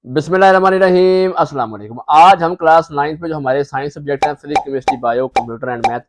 बिस्मिल्लाहिर्रहमानिर्रहीम अस्सलाम वालेकुम। आज हम क्लास 9 में जो हमारे साइंस सब्जेक्ट हैं physics chemistry bio computer and math,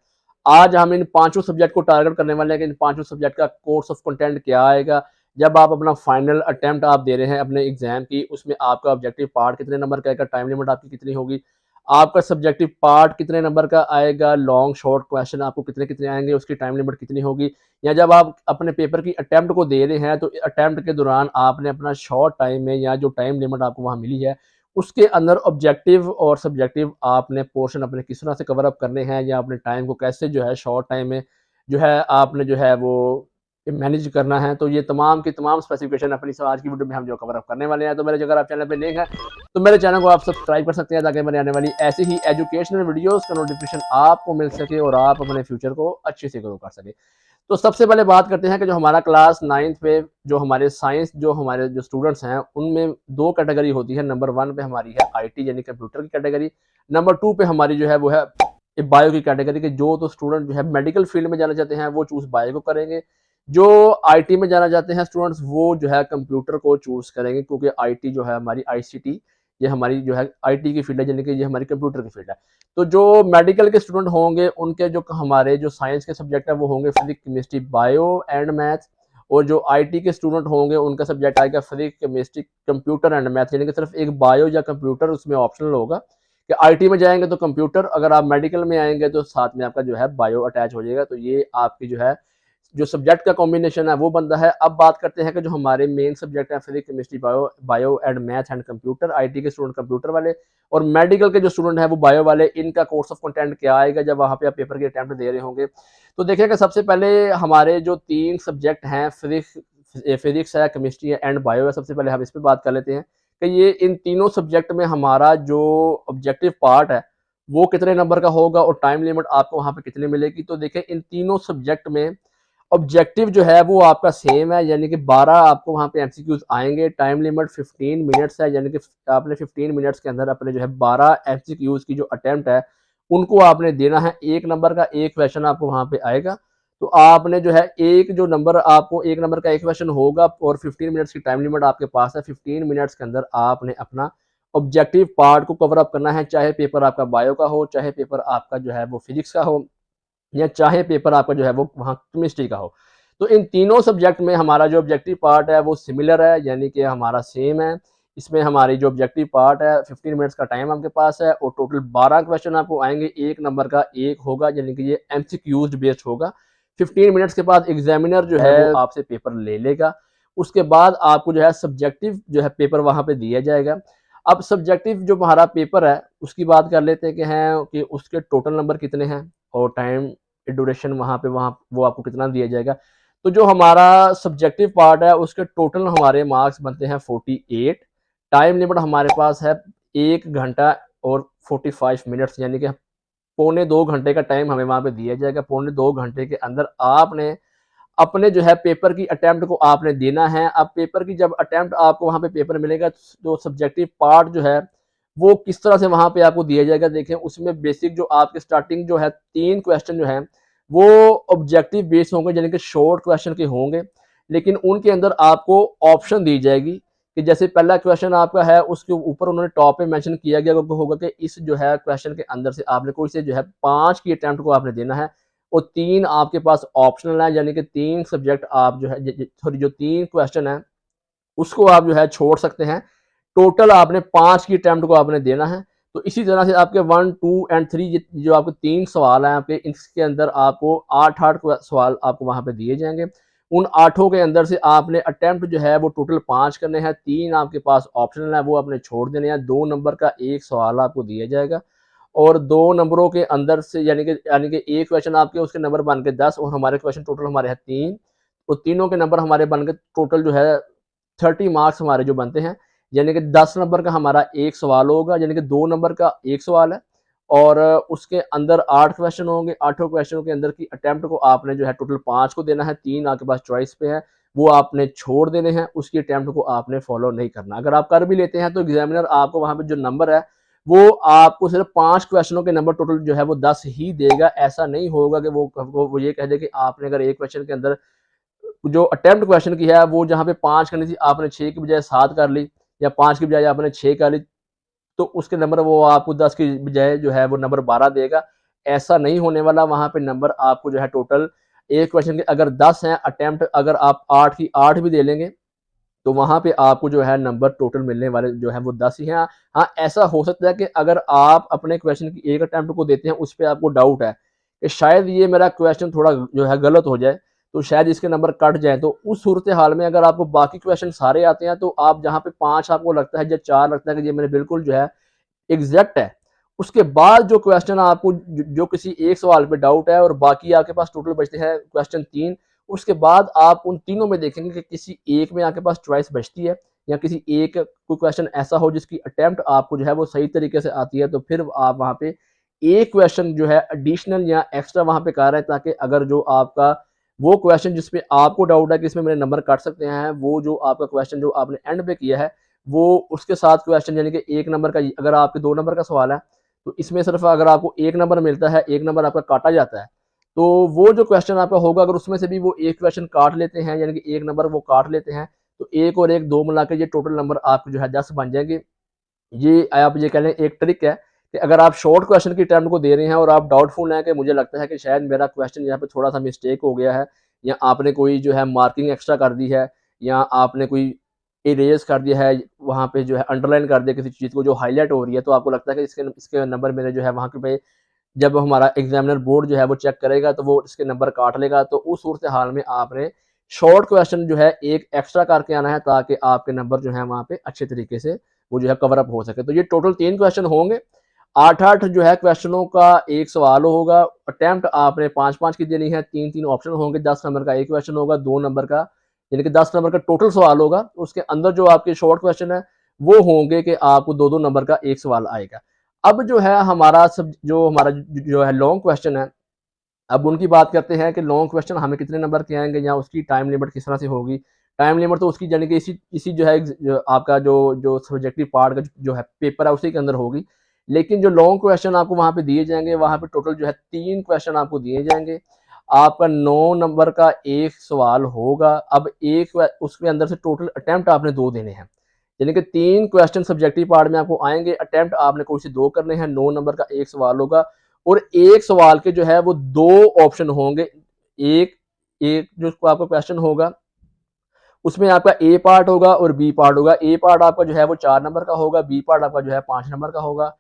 आज हम इन पांचों सब्जेक्ट को टारगेट करने वाले हैं कि इन पांचों सब्जेक्ट का कोर्स ऑफ कंटेंट क्या आएगा। जब आप अपना फाइनल अटेम्प्ट आप दे रहे हैं अपने एग्जाम की, उसमें आपका ऑब्जेक्टिव पार्ट कितने नंबर का आएगा, टाइम लिमिट आपकी कितनी होगी, आपका सब्जेक्टिव पार्ट कितने नंबर का आएगा, लॉन्ग शॉर्ट क्वेश्चन आपको कितने कितने आएंगे, उसकी टाइम लिमिट कितनी होगी। या जब आप अपने पेपर की अटेम्प्ट को दे रहे हैं तो अटेम्प्ट के दौरान आपने अपना शॉर्ट टाइम में या जो टाइम लिमिट आपको वहाँ मिली है उसके अंदर ऑब्जेक्टिव और सब्जेक्टिव आपने पोर्शन अपने किस तरह से कवर अप करने हैं, या अपने टाइम को कैसे जो है शॉर्ट टाइम में जो है आपने जो है वो मैनेज करना है। तो ये तमाम की तमाम स्पेसिफिकेशन अपनी आज की वीडियो में हम जो कवर अप करने वाले हैं। तो मेरे अगर आप चैनल पे नए हैं तो मेरे चैनल को आप सब्सक्राइब कर सकते हैं ताकि मेरे आने वाली ऐसी ही एजुकेशनल वीडियोस का नोटिफिकेशन आपको मिल सके और आप अपने फ्यूचर को अच्छे से ग्रो कर सके। तो सबसे पहले बात करते हैं कि जो हमारा क्लास 9th पे जो हमारे साइंस जो हमारे जो स्टूडेंट्स हैं उनमें दो कैटेगरी होती है। नंबर 1 पे हमारी है आईटी यानी कंप्यूटर की कैटेगरी। नंबर 2 पे हमारी जो है वो है बायो की कैटेगरी के जो तो स्टूडेंट जो है मेडिकल फील्ड में जाना चाहते हैं वो चूज बायो को करेंगे। जो आईटी में जाना चाहते हैं स्टूडेंट्स वो जो है कंप्यूटर को चूज करेंगे, क्योंकि आईटी जो है हमारी आईसीटी ये हमारी जो है आईटी की फील्ड है, यानी कि ये हमारी कंप्यूटर की फील्ड है। तो जो मेडिकल के स्टूडेंट होंगे उनके जो हमारे जो साइंस के सब्जेक्ट है वो होंगे physics chemistry bio and math. और जो आईटी के स्टूडेंट होंगे उनका सब्जेक्ट आएगा physics chemistry computer and math, यानी कि सिर्फ एक बायो या कंप्यूटर उसमें ऑप्शनल होगा कि आईटी में जाएंगे तो कंप्यूटर, अगर आप मेडिकल में आएंगे तो साथ में आपका जो है बायो अटैच हो जाएगा। तो ये आपकी जो है जो सब्जेक्ट का कॉम्बिनेशन है वो बनता है। अब बात करते हैं कि जो हमारे मेन सब्जेक्ट है physics chemistry bio and math and computer, IT के स्टूडेंट कंप्यूटर वाले और मेडिकल के जो स्टूडेंट हैं वो बायो वाले, इनका कोर्स ऑफ कंटेंट क्या आएगा जब वहाँ पे आप पेपर के अटेम्प्ट दे रहे होंगे। तो देखिएगा सबसे पहले हमारे जो तीन सब्जेक्ट हैं फिजिक्स है, केमिस्ट्री है एंड बायो है। सबसे पहले हम इस पर बात कर लेते हैं कि ये इन तीनों सब्जेक्ट में हमारा जो ऑब्जेक्टिव पार्ट है वो कितने नंबर का होगा और टाइम लिमिट आपको वहाँ पे कितनी मिलेगी। तो देखिए इन तीनों सब्जेक्ट में ऑब्जेक्टिव जो है वो आपका सेम है, यानी कि 12 आपको वहाँ पे एमसीक्यूज आएंगे। टाइम लिमिट 15 मिनट्स है, यानी कि आपने 15 मिनट्स के अंदर अपने जो है 12 एमसीक्यूज की जो अटेम्प्ट है उनको आपने देना है। एक नंबर का एक क्वेश्चन आपको वहाँ पे आएगा, तो आपने जो है एक जो नंबर आपको एक नंबर का एक क्वेश्चन होगा और 15 मिनट्स की टाइम लिमिट आपके पास है। 15 मिनट्स के अंदर आपने अपना ऑब्जेक्टिव पार्ट को कवर अप करना है, चाहे पेपर आपका बायो का हो, चाहे पेपर आपका जो है वो फिजिक्स का हो, या चाहे पेपर आपका जो है वो वहाँ केमिस्ट्री का हो। तो इन तीनों सब्जेक्ट में हमारा जो ऑब्जेक्टिव पार्ट है वो सिमिलर है, यानी कि हमारा सेम है। इसमें हमारी जो ऑब्जेक्टिव पार्ट है 15 मिनट्स का टाइम आपके पास है और टोटल 12 क्वेश्चन आपको आएंगे। एक नंबर का एक होगा, यानी कि ये एमसीक्यूज बेस्ड होगा। 15 मिनट्स के बाद एग्जामिनर जो है वो आपसे पेपर ले लेगा। उसके बाद आपको जो है सब्जेक्टिव जो है पेपर वहाँ पे दिया जाएगा। अब सब्जेक्टिव जो हमारा पेपर है उसकी बात कर लेते हैं कि हैं कि उसके टोटल नंबर कितने हैं और टाइम ड्यूरेशन वहाँ वो आपको कितना दिया जाएगा। तो जो हमारा सब्जेक्टिव पार्ट है उसके टोटल हमारे मार्क्स बनते हैं 48। टाइम लिमिट हमारे पास है 1 घंटा और 45 मिनट्स, यानी कि पौने 2 घंटे का टाइम हमें वहाँ पे दिया जाएगा। पौने 2 घंटे के अंदर आपने अपने जो है पेपर की अटेम्प्ट को आपने देना है। अब पेपर की जब अटेम्प्ट आपको वहाँ पे पेपर मिलेगा तो सब्जेक्टिव पार्ट जो है वो किस तरह से वहाँ पे आपको दिया जाएगा। देखें उसमें बेसिक जो आपके स्टार्टिंग जो है 3 क्वेश्चन जो है वो ऑब्जेक्टिव बेस होंगे, यानी कि शॉर्ट क्वेश्चन के होंगे, लेकिन उनके अंदर आपको ऑप्शन दी जाएगी कि जैसे पहला क्वेश्चन आपका है उसके ऊपर उन्होंने टॉप पे मेंशन किया गया होगा कि इस जो है क्वेश्चन के अंदर से आपने कोई से जो है 5 की अटेम्प्ट को आपने देना है और 3 आपके पास ऑप्शनल है, यानी कि 3 सब्जेक्ट आप जो है सॉरी जो 3 क्वेश्चन है उसको आप जो है छोड़ सकते हैं। टोटल आपने 5 की अटेम्प्ट को आपने देना है। तो इसी तरह से आपके 1, 2 एंड 3 जो आपके 3 सवाल हैं आपके, इसके अंदर आपको 8 सवाल आपको वहाँ पे दिए जाएंगे। उन 8 के अंदर से आपने अटेम्प्ट जो है वो टोटल 5 करने हैं। 3 आपके पास ऑप्शनल है वो आपने छोड़ देने हैं। 2 नंबर का एक सवाल आपको दिया जाएगा और 2 नंबरों के अंदर से यानी कि एक क्वेश्चन आपके उसके नंबर बन के 10 और हमारे क्वेश्चन टोटल हमारे हैं 3। तो तीनों के नंबर हमारे बन के टोटल जो है 30 मार्क्स हमारे जो बनते हैं, यानी कि 10 नंबर का हमारा एक सवाल होगा, यानी कि 2 नंबर का एक सवाल है और उसके अंदर 8 क्वेश्चन होंगे। 8 क्वेश्चनों के अंदर की अटेम्प्ट को आपने जो है टोटल 5 को देना है। 3 आपके पास चॉइस पे है वो आपने छोड़ देने हैं, उसकी अटेम्प्ट को आपने फॉलो नहीं करना। अगर आप कर भी लेते हैं तो एग्जामिनर आपको वहाँ पे जो नंबर है वो आपको सिर्फ 5 क्वेश्चनों के नंबर टोटल जो है वो 10 ही देगा। ऐसा नहीं होगा कि वो ये कह दे कि आपने अगर एक क्वेश्चन के अंदर जो अटेम्प्ट क्वेश्चन की है वो जहाँ पे 5 करनी थी आपने 6 की बजाय 7 कर ली, या 5 की बजाय आपने 6 कर ली, तो उसके नंबर वो आपको 10 की बजाय जो है वो नंबर 12 देगा। ऐसा नहीं होने वाला, वहाँ पे नंबर आपको जो है टोटल एक क्वेश्चन के अगर 10 हैं अटेम्प्ट, अगर आप 8 की 8 भी दे लेंगे तो वहाँ पे आपको जो है नंबर टोटल मिलने वाले जो है वो 10 ही हैं। हाँ, ऐसा हो सकता है कि अगर आप अपने क्वेश्चन की एक अटेम्प्ट को देते हैं, उस पे आपको डाउट है कि शायद ये मेरा क्वेश्चन थोड़ा जो है गलत हो जाए, तो शायद इसके नंबर कट जाए, तो उस सूरत हाल में अगर आपको बाकी क्वेश्चन सारे आते हैं, तो आप जहाँ पे 5 आपको लगता है या 4 लगता है कि ये मेरे बिल्कुल जो है एग्जैक्ट है, उसके बाद जो क्वेश्चन आपको जो किसी एक सवाल पे डाउट है और बाकी आपके पास टोटल बचते हैं क्वेश्चन 3, उसके बाद आप उन तीनों में देखेंगे कि किसी एक में आपके पास चॉइस बचती है या किसी एक कोई क्वेश्चन ऐसा हो जिसकी अटेम्प्ट आपको जो है वो सही तरीके से आती है, तो फिर आप वहाँ पे एक क्वेश्चन जो है एडिशनल या एक्स्ट्रा वहाँ पे कर रहे हैं, ताकि अगर जो आपका वो क्वेश्चन जिसपे आपको डाउट है कि इसमें मेरे नंबर कट सकते हैं, वो जो आपका क्वेश्चन जो आपने एंड पे किया है, वो उसके साथ क्वेश्चन यानी कि एक नंबर का, अगर आपके 2 नंबर का सवाल है, तो इसमें सिर्फ अगर आपको 1 नंबर मिलता है, 1 नंबर आपका काटा जाता है, तो वो जो क्वेश्चन आपका होगा, अगर उसमें से भी वो एक क्वेश्चन काट लेते हैं यानी कि 1 नंबर वो काट लेते हैं, तो 1 और 1 2 मिला के ये टोटल नंबर आपके जो है 10 बन जाएंगे। ये आप ये कह लें एक ट्रिक है कि अगर आप शॉर्ट क्वेश्चन की टर्म को दे रहे हैं और आप डाउटफुल हैं कि मुझे लगता है कि शायद मेरा क्वेश्चन यहाँ पे थोड़ा सा मिस्टेक हो गया है, या आपने कोई जो है मार्किंग एक्स्ट्रा कर दी है, या आपने कोई इरेज कर दिया है, वहाँ पे जो है अंडरलाइन कर दिया किसी चीज़ को जो हाईलाइट हो रही है, तो आपको लगता है कि इसके इसके नंबर मेरे जो है वहाँ पे जब हमारा एग्जामिनर बोर्ड जो है वो चेक करेगा तो वो इसके नंबर काट लेगा, तो उस सूरत हाल में आपने शॉर्ट क्वेश्चन जो है एक एक्स्ट्रा करके आना है, ताकि आपके नंबर जो है वहाँ पे अच्छे तरीके से वो जो है कवर अप हो सके। तो ये टोटल 3 क्वेश्चन होंगे, 8-8 जो है क्वेश्चनों का एक सवाल होगा, अटेम्प्ट आपने 5-5 की देनी है, 3-3 ऑप्शन होंगे, 10 नंबर का एक क्वेश्चन होगा, 2 नंबर का यानी कि 10 नंबर का टोटल सवाल होगा, उसके अंदर जो आपके शॉर्ट क्वेश्चन है वो होंगे कि आपको 2-2 नंबर का एक सवाल आएगा। अब जो है हमारा सब जो हमारा जो है लॉन्ग क्वेश्चन है, अब उनकी बात करते हैं कि लॉन्ग क्वेश्चन हमें कितने नंबर के आएंगे या उसकी टाइम लिमिट किस तरह से होगी। टाइम लिमिट तो उसकी यानी कि इसी इसी जो है जो आपका जो जो सब्जेक्टिव पार्ट का जो है पेपर है उसी के अंदर होगी। लेकिन जो लॉन्ग क्वेश्चन आपको वहाँ पे दिए जाएंगे, वहाँ पे टोटल जो है 3 क्वेश्चन आपको दिए जाएंगे। आपका 9 नंबर का एक सवाल होगा। अब एक उसके अंदर से टोटल अटेम्प्ट आपने 2 देने हैं, यानी कि 3 क्वेश्चन सब्जेक्टिव पार्ट में आपको आएंगे, अटेम्प्ट आपने कोई से 2 करने हैं, 9 नंबर का एक सवाल होगा और एक सवाल के जो है वो 2 ऑप्शन होंगे। एक एक जो आपका क्वेश्चन होगा उसमें आपका ए पार्ट होगा और बी पार्ट होगा। ए पार्ट आपका जो है वो 4 नंबर का होगा, बी पार्ट आपका जो है 5 नंबर का होगा।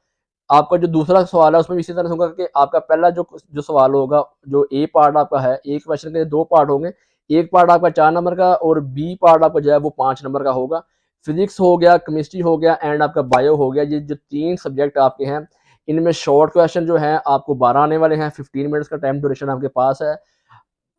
आपका जो दूसरा सवाल है उसमें भी इसी तरह से होगा कि आपका पहला जो जो सवाल होगा, जो ए पार्ट आपका है, एक क्वेश्चन के 2 पार्ट होंगे, एक पार्ट आपका 4 नंबर का और बी पार्ट आपका जो है वो 5 नंबर का होगा। फिजिक्स हो गया, केमिस्ट्री हो गया एंड आपका बायो हो गया। ये जो 3 सब्जेक्ट आपके हैं, इनमें शॉर्ट क्वेश्चन जो है आपको 12 आने वाले हैं, 15 मिनट्स का टाइम ड्यूरेशन आपके पास है।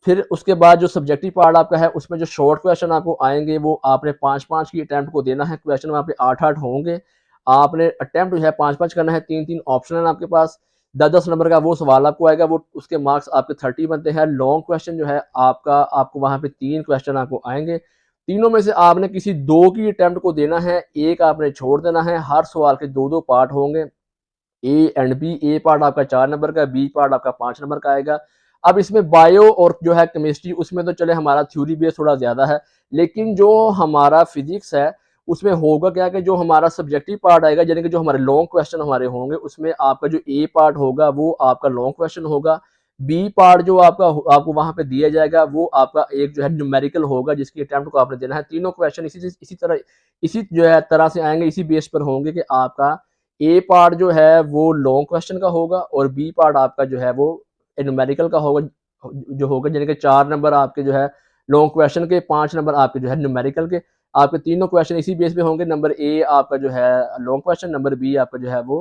फिर उसके बाद जो सब्जेक्टिव पार्ट आपका है उसमें जो शॉर्ट क्वेश्चन आपको आएंगे वो आपने 5-5 की अटेम्प्ट को देना है। क्वेश्चन वहाँ पे 8-8 होंगे, आपने अटेम्प्ट जो है 5-5 करना है। 3-3 ऑप्शन है आपके पास, 10-10 नंबर का वो सवाल आपको आएगा, वो उसके मार्क्स आपके 30 बनते हैं। लॉन्ग क्वेश्चन जो है आपका, आपको वहाँ पे 3 क्वेश्चन आपको आएंगे, तीनों में से आपने किसी 2 की अटेम्प्ट को देना है, एक आपने छोड़ देना है। हर सवाल के 2-2 पार्ट होंगे, A and B. A part आपका 4 नंबर का, बी पार्ट आपका 5 नंबर का आएगा। अब इसमें बायो और जो है केमिस्ट्री, उसमें तो चले हमारा थ्योरी बेस थोड़ा ज़्यादा है, लेकिन जो हमारा फिजिक्स है उसमें होगा क्या कि जो हमारा सब्जेक्टिव पार्ट आएगा, यानी कि जो हमारे लॉन्ग क्वेश्चन हमारे होंगे, उसमें आपका जो ए पार्ट होगा वो आपका लॉन्ग क्वेश्चन होगा। बी पार्ट जो आपका आपको वहां पे दिया जाएगा वो आपका एक जो है न्यूमेरिकल होगा, जिसकी अटेम्प्ट को आपने देना है। तीनों क्वेश्चन इसी जो है तरह से आएंगे, इसी बेस पर होंगे कि आपका ए पार्ट जो है वो लॉन्ग क्वेश्चन का होगा और बी पार्ट आपका जो है वो न्यूमेरिकल का होगा, जो होगा यानी कि 4 नंबर आपके जो है लॉन्ग क्वेश्चन के, 5 नंबर आपके जो है न्यूमेरिकल के। आपके तीनों क्वेश्चन इसी बेस पे होंगे। नंबर ए आपका जो है लॉन्ग क्वेश्चन, नंबर बी आपका जो है वो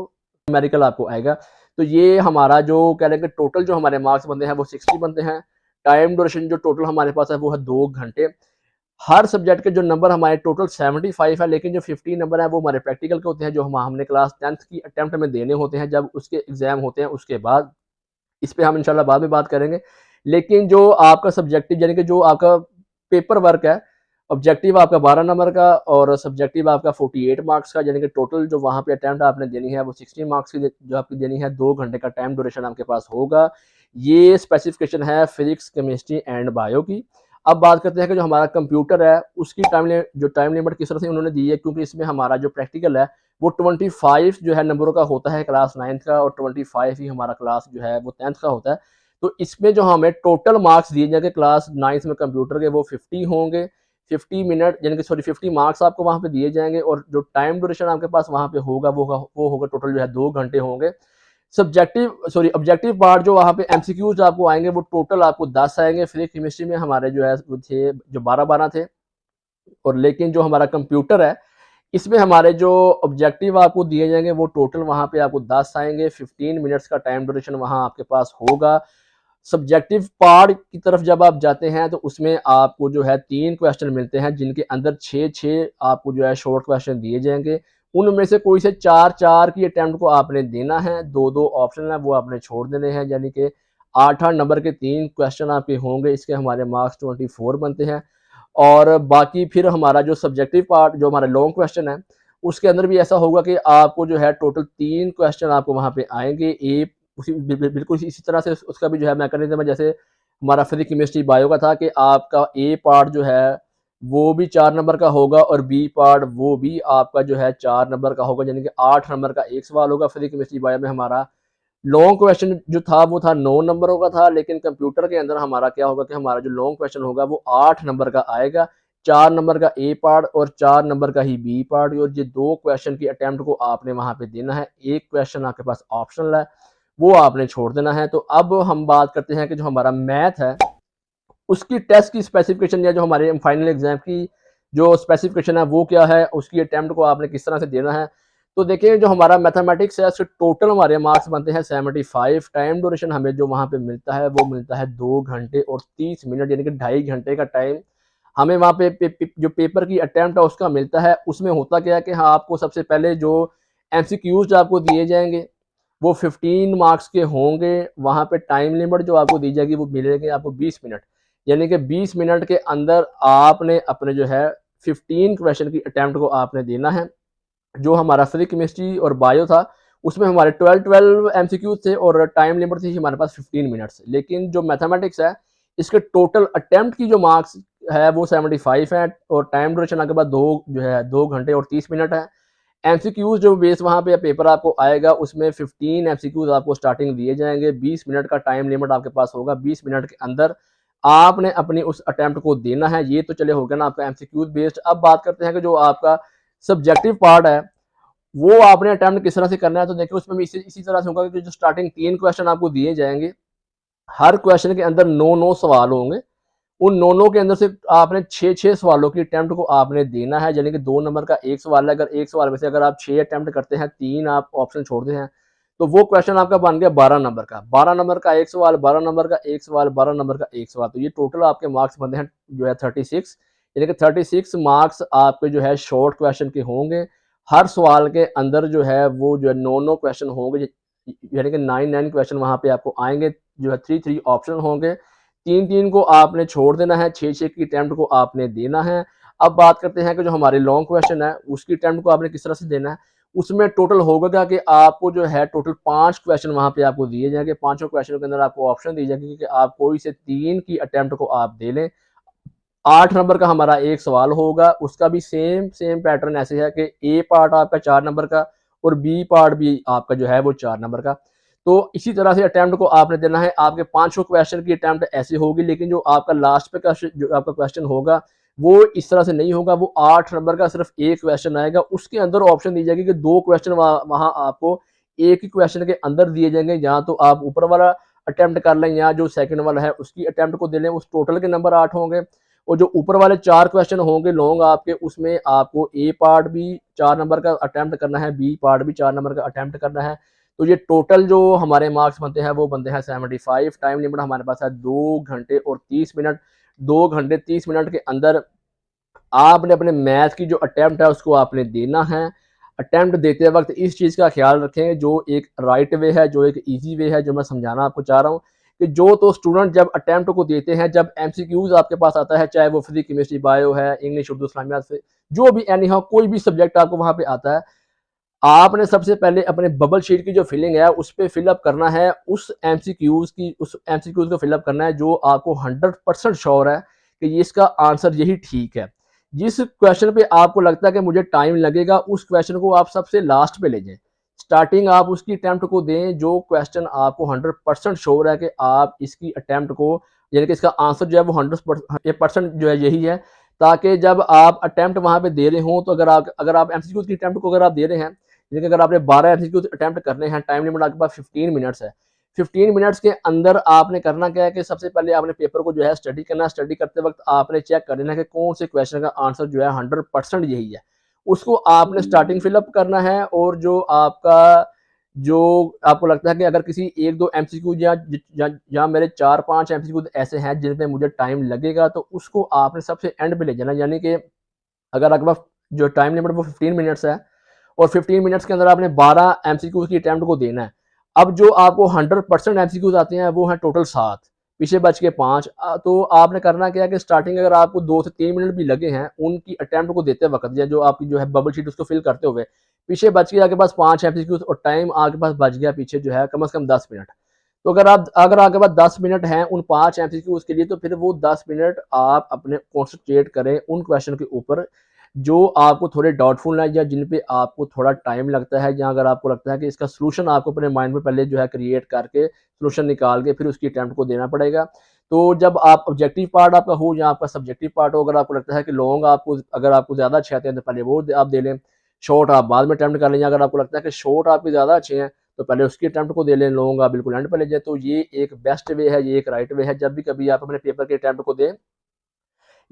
न्यूमेरिकल आपको आएगा। तो ये हमारा जो कह रहे हैं कि टोटल जो हमारे मार्क्स बनते हैं वो 60 बनते हैं। टाइम ड्यूरेशन जो टोटल हमारे पास है वो है 2 घंटे। हर सब्जेक्ट के जो नंबर हमारे टोटल 75 है, लेकिन जो 15 नंबर है वो हमारे प्रैक्टिकल के होते हैं, जो हमने क्लास 10th की अटेम्प्ट में देने होते हैं, जब उसके एग्जाम होते हैं उसके बाद। इस पे हम इंशाल्लाह बाद में बात करेंगे। लेकिन जो आपका सब्जेक्टिव यानी कि जो आपका पेपर वर्क है, ऑब्जेक्टिव आपका 12 नंबर का और सब्जेक्टिव आपका 48 मार्क्स का, यानी कि टोटल जो वहाँ पे अटेम्प्ट आपने देनी है वो 60 मार्क्स की जो आपकी देनी है। 2 घंटे का टाइम ड्यूरेशन आपके पास होगा। ये स्पेसिफिकेशन है फिजिक्स, केमिस्ट्री एंड बायो की। अब बात करते हैं कि जो हमारा कंप्यूटर है उसकी टाइम लिमिट किस तरह से उन्होंने दी है, क्योंकि इसमें हमारा जो प्रैक्टिकल है वो 25 जो है नंबरों का होता है क्लास 9th का, और 25 ही हमारा क्लास जो है वो 10th का होता है। तो इसमें जो हमें टोटल मार्क्स दिए जाएंगे क्लास 9th में कंप्यूटर के, वो 50 होंगे। 50 मिनट यानी कि सॉरी 50 मार्क्स आपको वहाँ पे दिए जाएंगे, और जो टाइम ड्यूरेशन आपके पास वहाँ पे होगा वो होगा टोटल जो है 2 घंटे होंगे। ऑब्जेक्टिव पार्ट जो वहाँ पे एमसीक्यूज आपको आएंगे वो टोटल आपको 10 आएंगे। फिजिक्स केमिस्ट्री में हमारे जो है वो थे जो 12-12 थे, और लेकिन जो हमारा कंप्यूटर है इसमें हमारे जो ऑब्जेक्टिव आपको दिए जाएंगे वो टोटल वहाँ पे आपको 10 आएंगे। 15 मिनट्स का टाइम ड्यूरेशन वहाँ आपके पास होगा। सब्जेक्टिव पार्ट की तरफ जब आप जाते हैं तो उसमें आपको जो है 3 क्वेश्चन मिलते हैं, जिनके अंदर 6-6 आपको जो है शॉर्ट क्वेश्चन दिए जाएंगे। उनमें से कोई से 4-4 की अटेम्प्ट को आपने देना है, 2-2 ऑप्शन है वो आपने छोड़ देने हैं, यानी कि 8-8 नंबर के 3 क्वेश्चन आपके होंगे। इसके हमारे मार्क्स 24 बनते हैं। और बाकी फिर हमारा जो सब्जेक्टिव पार्ट जो हमारा लॉन्ग क्वेश्चन है उसके अंदर भी ऐसा होगा कि आपको जो है टोटल 3 क्वेश्चन आपको वहाँ पे आएंगे। बिल्कुल इसी तरह से उसका भी जो है मैकेनिज्म है, जैसे हमारा फिजिक्स केमिस्ट्री बायो का था कि आपका ए पार्ट जो है वो भी 4 नंबर का होगा, और बी पार्ट वो भी आपका जो है 4 नंबर का होगा, यानी कि 8 नंबर का एक सवाल होगा। फिजिक्स केमिस्ट्री बायो में हमारा लॉन्ग क्वेश्चन जो था वो था 9 नंबरों का था, लेकिन कंप्यूटर के अंदर हमारा क्या होगा कि हमारा जो लॉन्ग क्वेश्चन होगा वो 8 नंबर का आएगा। 4 नंबर का ए पार्ट और 4 नंबर का ही बी पार्ट, और ये 2 क्वेश्चन की अटेम्प्ट को आपने वहां पे देना है। एक क्वेश्चन आपके पास ऑप्शनल है वो आपने छोड़ देना है। तो अब हम बात करते हैं कि जो हमारा मैथ है उसकी टेस्ट की स्पेसिफिकेशन, या जो हमारे फाइनल एग्जाम की जो स्पेसिफिकेशन है वो क्या है, उसकी अटेम्प्ट को आपने किस तरह से देना है। तो देखिए जो हमारा मैथमेटिक्स है उसके टोटल हमारे मार्क्स बनते हैं 75। टाइम ड्यूरेशन हमें जो वहाँ पे मिलता है वो मिलता है 2 घंटे और 30 मिनट, यानी कि 2.5 घंटे का टाइम हमें वहाँ पे जो पेपर की अटेम्प्ट है उसका मिलता है। उसमें होता क्या है कि हाँ आपको सबसे पहले जो एमसीक्यूज आपको दिए जाएंगे वो 15 मार्क्स के होंगे। वहाँ पे टाइम लिमिट जो आपको दी जाएगी वो मिलेगी आपको 20 मिनट, यानी कि 20 मिनट के अंदर आपने अपने जो है 15 क्वेश्चन की अटेम्प्ट को आपने देना है। जो हमारा फिजिक्स केमिस्ट्री और बायो था उसमें हमारे 12 एमसीक्यू थे, और टाइम लिमिट थी हमारे पास 15 मिनट्स। लेकिन जो मैथमेटिक्स है इसके टोटल अटेम्प्ट की जो मार्क्स है वो 75 है, और टाइम ड्यूरेशन आपके पास 2 घंटे और 30 मिनट है। एमसीक्यूज जो बेस वहाँ पे पेपर आपको आएगा उसमें 15 एमसीक्यूज आपको स्टार्टिंग दिए जाएंगे। 20 मिनट का टाइम लिमिट आपके पास होगा। 20 मिनट के अंदर आपने अपनी उस अटेम्प्ट को देना है। ये तो चले हो गया ना आपका एमसीक्यूज बेस्ड। अब बात करते हैं कि जो आपका सब्जेक्टिव पार्ट है वो आपने अटेम्प्ट किस तरह से करना है। तो देखिए उसमें भी इसी तरह से होगा कि जो स्टार्टिंग 3 क्वेश्चन आपको दिए जाएंगे, हर क्वेश्चन के अंदर 9-9 सवाल होंगे। उन नोनों के अंदर से आपने 6-6 सवालों की अटेम्प्ट को आपने देना है, यानी कि 2 नंबर का एक सवाल है। अगर एक सवाल में से अगर आप 6 अटेम्प्ट करते हैं, 3 आप ऑप्शन छोड़ते हैं, तो वो क्वेश्चन आपका बन गया 12 नंबर का। 12 नंबर का एक सवाल, 12 नंबर का एक सवाल, 12 नंबर का एक सवाल, तो ये टोटल आपके मार्क्स बनते हैं जो है 36, यानी कि 36 मार्क्स आपके जो है शॉर्ट क्वेश्चन के होंगे। हर सवाल के अंदर जो है वो जो है 9-9 क्वेश्चन होंगे, यानी कि 9-9 क्वेश्चन वहां पे आपको आएंगे। जो है 3-3 ऑप्शन होंगे। 3-3 को आपने छोड़ देना है, 6-6 की अटेम्प्ट को आपने देना है। अब बात करते हैं कि जो हमारे लॉन्ग क्वेश्चन है उसकी अटेम्प्ट को आपने किस तरह से देना है। उसमें टोटल होगा क्या कि आपको जो है टोटल 5 क्वेश्चन वहां पे आपको दिए जाएंगे। पांचों क्वेश्चन के अंदर आपको ऑप्शन दी जाएगी कि आप कोई से 3 की अटेम्प्ट को आप दे लें। 8 नंबर का हमारा एक सवाल होगा, उसका भी सेम पैटर्न ऐसे है कि ए पार्ट आपका 4 नंबर का और बी पार्ट भी आपका जो है वो 4 नंबर का। तो इसी तरह से अटेम्प्ट को आपने देना है। आपके 500 क्वेश्चन की अटेम्प्ट ऐसे होगी, लेकिन जो आपका लास्ट पे का जो आपका क्वेश्चन होगा वो इस तरह से नहीं होगा। वो 8 नंबर का सिर्फ एक क्वेश्चन आएगा, उसके अंदर ऑप्शन दी जाएगी कि 2 क्वेश्चन वहां आपको एक ही क्वेश्चन के अंदर दिए जाएंगे। या तो आप ऊपर वाला अटेम्प्ट कर लें या जो सेकंड वाला है उसकी अटेम्प्ट को दे लें। उस टोटल के नंबर 8 होंगे, और जो ऊपर वाले 4 क्वेश्चन होंगे लॉन्ग आपके, उसमें आपको ए पार्ट भी 4 नंबर का अटेम्प्ट करना है, बी पार्ट भी 4 नंबर का अटेम्प्ट करना है। तो ये टोटल जो हमारे मार्क्स बनते हैं वो बनते हैं 75। टाइम लिमिट हमारे पास है 2 घंटे और 30 मिनट। 2 घंटे 30 मिनट के अंदर आपने अपने मैथ की जो अटेम्प्ट है उसको आपने देना है। अटेम्प्ट देते वक्त इस चीज़ का ख्याल रखें, जो एक राइट वे है, जो एक ईजी वे है, जो मैं समझाना आपको चाह रहा हूँ कि जो तो स्टूडेंट जब अटेम्प्ट को देते हैं, जब एमसीक्यूज आपके पास आता है, चाहे वो फिजिक्स केमिस्ट्री बायो है, इंग्लिश उर्दू इस्लामियात से जो भी एनी हाउ कोई भी सब्जेक्ट आपको वहाँ पे आता है, आपने सबसे पहले अपने बबल शीट की जो फिलिंग है उस पर फिलअप करना है। उस एमसीक्यूज को फिलअप करना है जो आपको 100% श्योर है कि ये इसका आंसर यही ठीक है। जिस क्वेश्चन पे आपको लगता है कि मुझे टाइम लगेगा, उस क्वेश्चन को आप सबसे लास्ट पे ले जाएं। स्टार्टिंग आप उसकी अटेम्प्ट को दें जो क्वेश्चन आपको 100% श्योर है कि आप इसकी अटेम्प्ट को, यानी कि इसका आंसर जो है वो 100% जो है यही है, ताकि जब आप अटेम्प्ट वहाँ पे दे रहे हो तो अगर आप एमसीक्यू की अटेम्प्ट को अगर आप दे रहे हैं, यानी कि अगर आपने 12 एमसीक्यू अटेम्प्ट करने हैं, टाइम लिमिट आपके पास 15 मिनट्स है। 15 मिनट्स के अंदर आपने करना क्या है कि सबसे पहले आपने पेपर को जो है स्टडी करना है। स्टडी करते वक्त आपने चेक कर लेना है कि कौन से क्वेश्चन का आंसर जो है 100% यही है। उसको आपने स्टार्टिंग फिलअप करना है, और जो आपको लगता है कि अगर किसी एक दो एमसीक्यू या मेरे 4-5 एमसीक्यू ऐसे हैं जिन पे मुझे टाइम लगेगा, तो उसको आपने सबसे एंड पे ले जाना। यानी कि अगर आपके पास जो टाइम लिमिट वो 15 मिनट्स है, और 15 मिनट्स के अंदर आपने 12 एमसीक्यू की अटेम्प्ट को देना है। अब जो आपको 100% एमसीक्यूज आते हैं वो हैं टोटल 7, पीछे बच के 5। तो आपने करना क्या है कि स्टार्टिंग अगर आपको 2 से 3 मिनट भी लगे हैं उनकी अटेम्प्ट को देते वक्त, या जो आपकी जो है बबल शीट उसको फिल करते हुए, पीछे बच के आपके पास 5 एमसीक्यूज और टाइम आपके पास बच गया पीछे जो है कम से कम 10 मिनट। तो अगर आपके पास 10 मिनट हैं उन 5 एमसीक्यूज के लिए, तो फिर वो 10 मिनट आप अपने कॉन्सेंट्रेट करें उन क्वेश्चन के ऊपर जो आपको थोड़े डाउटफुल है, या जिन पे आपको थोड़ा टाइम लगता है, या अगर आपको लगता है कि इसका सलूशन आपको अपने माइंड में पहले जो है क्रिएट करके सलूशन निकाल के फिर उसकी अटेम्प्ट को देना पड़ेगा। तो जब आप ऑब्जेक्टिव पार्ट आपका हो या आपका सब्जेक्टिव पार्ट हो, अगर आपको लगता है कि लॉन्ग अगर आपको ज़्यादा अच्छे आते हैं तो पहले वो आप दे लें, शॉर्ट आप बाद में अटेम्प्ट कर लें। अगर आपको लगता है कि शॉर्ट आपके ज़्यादा अच्छे हैं तो पहले उसकी अटेम्प्ट को दे लें, लॉन्ग आप बिल्कुल एंड पर ले जाए। तो ये एक बेस्ट वे है, ये एक राइट वे है। जब भी कभी आप अपने पेपर के अटेम्प्ट को दें,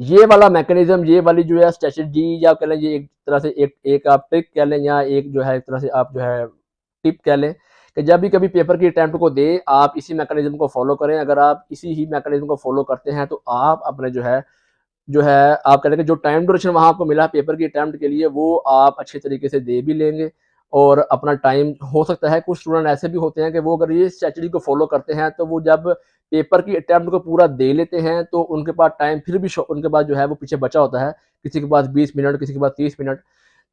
ये वाला मैकेनिज्म, ये वाली जो है स्ट्रेटजी, या कह लें ये एक तरह से एक आप ट्रिक कह लें, या एक जो है एक तरह से आप जो है टिप कह लें, कि जब भी कभी पेपर की अटेम्प्ट को दे आप इसी मैकेनिज्म को फॉलो करें। अगर आप इसी ही मैकेनिज्म को फॉलो करते हैं तो आप अपने जो है आप कह लें कि जो टाइम ड्यूरेशन वहाँ आपको मिला पेपर की अटेम्प्ट के लिए, वो आप अच्छे तरीके से दे भी लेंगे। और अपना टाइम, हो सकता है कुछ स्टूडेंट ऐसे भी होते हैं कि वो अगर ये स्ट्रेटजी को फॉलो करते हैं तो वो जब पेपर की अटेम्प्ट को पूरा दे लेते हैं तो उनके पास टाइम फिर भी उनके पास जो है वो पीछे बचा होता है। किसी के पास 20 मिनट, किसी के पास 30 मिनट।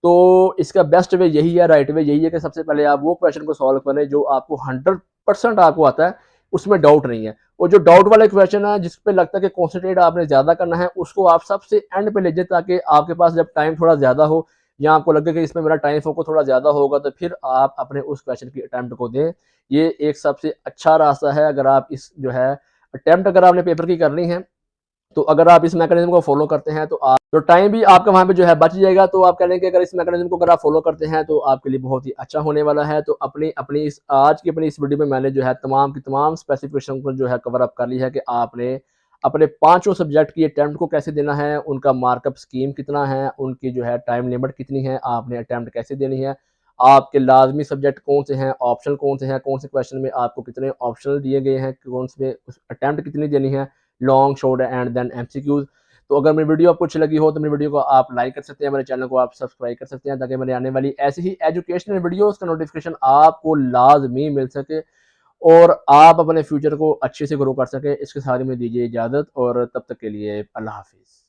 तो इसका बेस्ट वे यही है, राइट वे यही है कि सबसे पहले आप वो क्वेश्चन को सॉल्व करें जो आपको 100% आपको आता है, उसमें डाउट नहीं है। और जो डाउट वाले क्वेश्चन है जिस पे लगता है कि कॉन्सेंट्रेट आपने ज्यादा करना है, उसको आप सबसे एंड पे ले जाए, ताकि आपके पास जब टाइम थोड़ा ज्यादा हो, या आपको लगे कि इसमें मेरा टाइम फोकस थोड़ा ज्यादा होगा, तो फिर आप अपने उस क्वेश्चन की अटेम्प्ट को दें। ये एक सबसे अच्छा रास्ता है। अगर आप इस जो है अटेम्प्ट अगर आपने पेपर की करनी है, तो अगर आप इस मैकेनिज्म को फॉलो करते हैं तो आप जो टाइम भी आपका वहां पे जो है बच जाएगा। तो आप कह लेंगे अगर इस मैकेनिज्म को अगर आप फॉलो करते हैं तो आपके लिए बहुत ही अच्छा होने वाला है। तो अपनी अपनी इस आज की अपनी इस वीडियो में मैंने जो है तमाम की तमाम स्पेसिफिकेशन को जो है कवर अप कर ली है कि आपने अपने पांचों सब्जेक्ट की अटेम्प्ट को कैसे देना है, उनका मार्कअप स्कीम कितना है, उनकी जो है टाइम लिमिट कितनी है, आपने अटेम्प्ट कैसे देनी है, आपके लाजमी सब्जेक्ट कौन से हैं, ऑप्शनल कौन से हैं, कौन से क्वेश्चन में आपको कितने ऑप्शनल दिए गए हैं, कौन से अटेम्प्ट कितनी देनी है, long, short and then MCQs. तो अगर मेरी वीडियो आपको अच्छी लगी हो तो मेरी वीडियो को आप लाइक कर सकते हैं, मेरे चैनल को आप सब्सक्राइब कर सकते हैं, ताकि मेरे आने वाली ऐसी ही एजुकेशनल वीडियोस का नोटिफिकेशन आपको लाजमी मिल सके और आप अपने फ्यूचर को अच्छे से ग्रो कर सके। इसके साथ ही मुझे दीजिए इजाज़त, और तब तक के लिए अल्लाह हाफिज़।